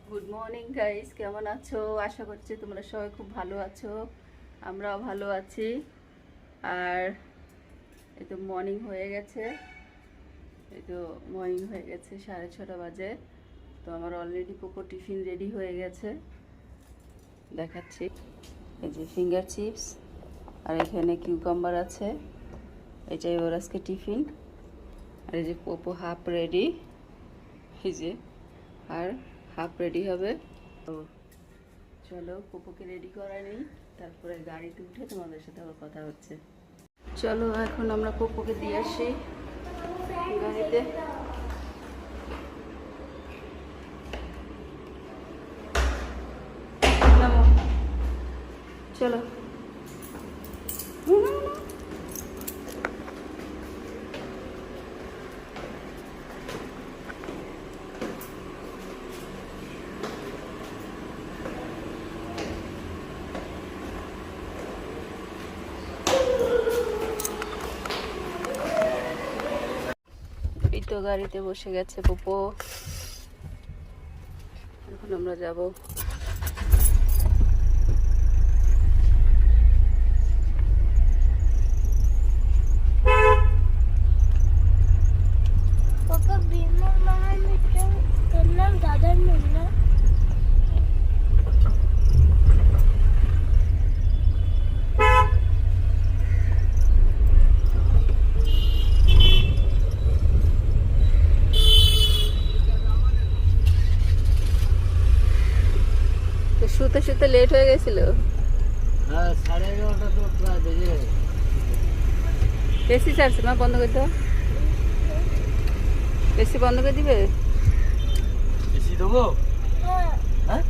Good morning guys, কেমন আছো? আশা করছি তোমরা সবাই খুব ভালো আছো। আমরাও ভালো আছি। আর এই তো মর্নিং হয়ে গেছে, 6:30 বাজে। তো আমার অলরেডি পোকো টিফিন রেডি হয়ে গেছে, দেখাচ্ছি। এই যে ফিঙ্গার চিপস, আর এখানে কিউকাম্বার আছে। এটাই ওর আজকে টিফিন। আর এই যে পোপো হাফ রেডি, এই যে আর হাফ রেডি হবে। তো চলো পোপোকে রেডি করা নেই, তারপরে গাড়িতে উঠে তোমাদের সাথে আবার কথা হচ্ছে। চলো এখন আমরা পোপোকে দিয়ে আসি গাড়িতে। নামো, চলো। এই তো গাড়িতে বসে গেছে পোপো, এখন আমরা যাব। पापा बीमर महान मित्र करना दादा मिलना তো শুতে শুতে লেট হয়ে গেছিল। হ্যাঁ, 11:30 তো প্রায় বেজে গেছে। এসি চার্জ না বন্ধ করে দাও, এসি বন্ধ করে দিবে। এসি দেবো? হ্যাঁ,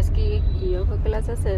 আজকে যোগা ক্লাস আছে।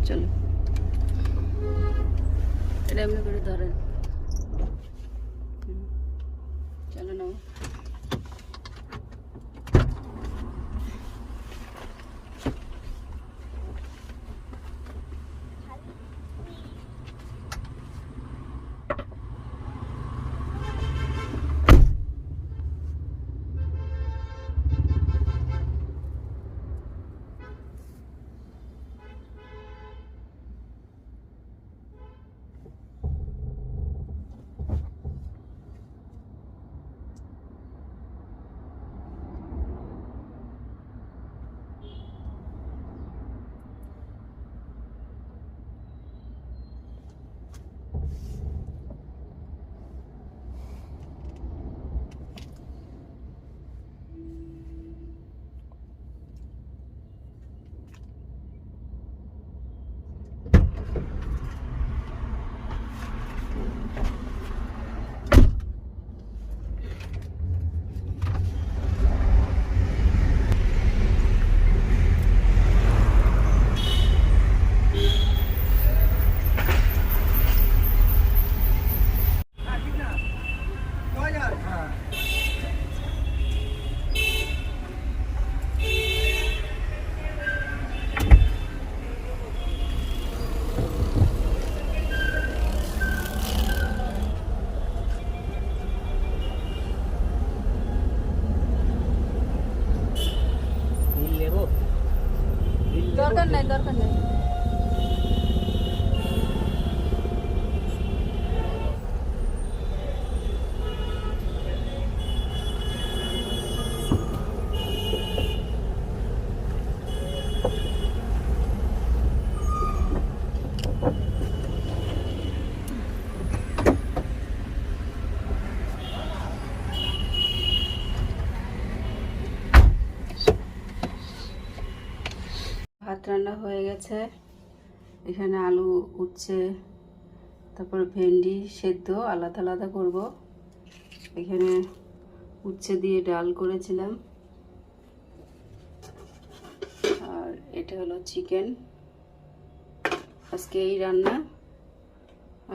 চলো এটা এমনি করে ধরেন, চলো নাও। নাই, দরকার নেই। ভাত রান্না হয়ে গেছে। এখানে আলু, উচ্ছে, তারপর ভেন্ডি সেদ্ধ আলাদা আলাদা করব। এখানে উচ্ছে দিয়ে ডাল করেছিলাম, আর এটা হলো চিকেন। আজকে এই রান্না,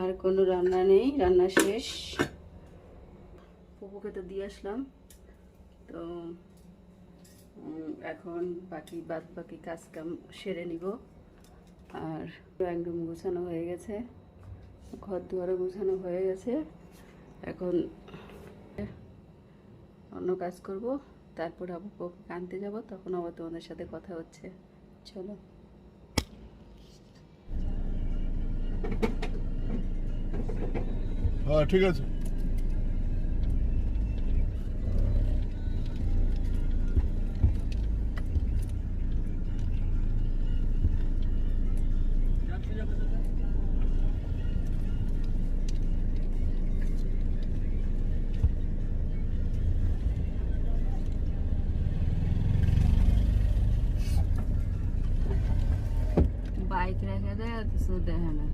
আর কোনো রান্না নেই, রান্না শেষ। পুপুকে তো দিয়ে আসলাম, তো এখন বাদ বাকি কাজ কাম সেরে নিব। আর একদম গোছানো হয়ে গেছে, ঘর দুয়ারও গোছানো হয়ে গেছে। এখন অন্য কাজ করব, তারপর আবার পুপুকে আনতে যাব, তখন আবার তোমাদের সাথে কথা হচ্ছে। চলো। হ্যাঁ ঠিক আছে। বাইক রেখে দেয় আর কিছু দেখে না।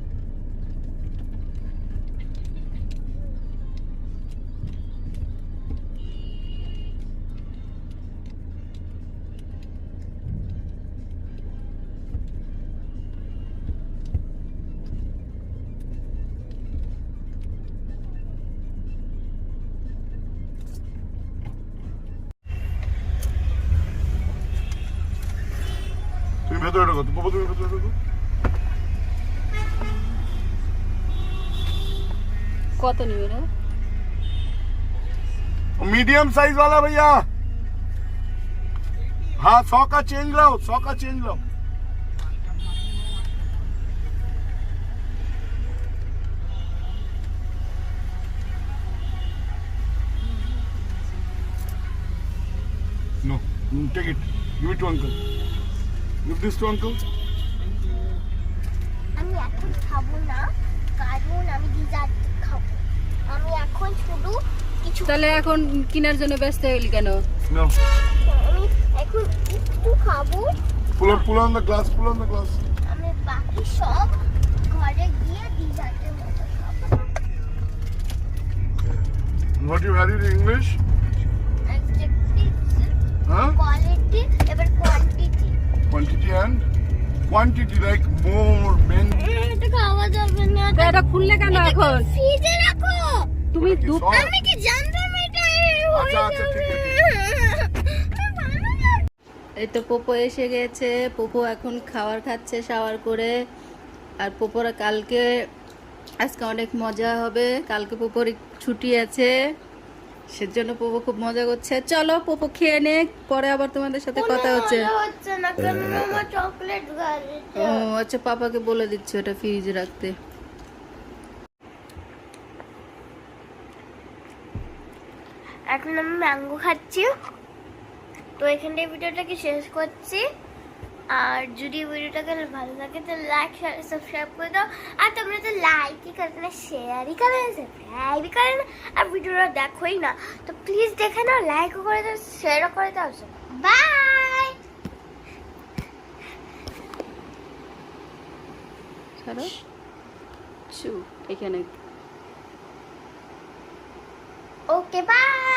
তুমি ভেতরে ঢোকো, তো বাবা তুমি ভেতরে ঢোকো। কত নিবে রে? मीडियम साइज वाला भैया। हाँ 100 का चेंज लाओ, 100 का चेंज लाओ। No, take it. Give it to uncle. Give this to uncle. আমি এখন খাবো না, কারণ আমি ডিজার্ট খাবো। আমি এখন শুধু কিছু তাহলে এখন কেনার জন্য ব্যস্ত হয়ে গেলি কেন? No. আমি এখন একটু খাবো। Pull on the glass, pull on the glass. আমি বাকি সব ঘরে গিয়ে ডিজার্টের মতো খাবো। What you value in English? Adjectives, Huh? Quality, এবার quantity. Quantity and quantity, like more, many. এটা খাওয়া যাবে না। তো এটা খুললে কেন এখন? ফ্রিজে রাখো। তুমি কি দুধ সব? আমি কি জানতাম এটা আচ্ছা, আচ্ছা, ঠিক আছে, এই তো পোপো এসে গেছে। পোপো এখন খাবার খাচ্ছে শাওয়ার করে। আর পোপোরা আজকে অনেক মজা হবে, কালকে পোপোর ছুটি আছে, সেজন্য পোপো খুব মজা করছে। চলো পোপো খেয়ে নে, পরে আবার তোমাদের সাথে কথা হচ্ছে। হচ্ছে না কারণ মামা চকলেট ও আচ্ছা, পাপাকে বলে দিচ্ছি ওটা ফ্রিজে রাখতে। এখন আমি ম্যাঙ্গো খাচ্ছি। তো এখানে ভিডিওটাকে শেষ করছি। আর যদি ভিডিওটাকে ভালো লাগে তো লাইক শেয়ার সাবস্ক্রাইব করে দাও। আর তোমরা তো লাইকই করবে না, শেয়ারই করবে না, সাবস্ক্রাইবই করে না, আর ভিডিওটা দেখোই না, তো প্লিজ দেখে নাও, লাইকও করে দাও, শেয়ারও করে দাও। বাই। ছাড়ো এখানে। Okay bye.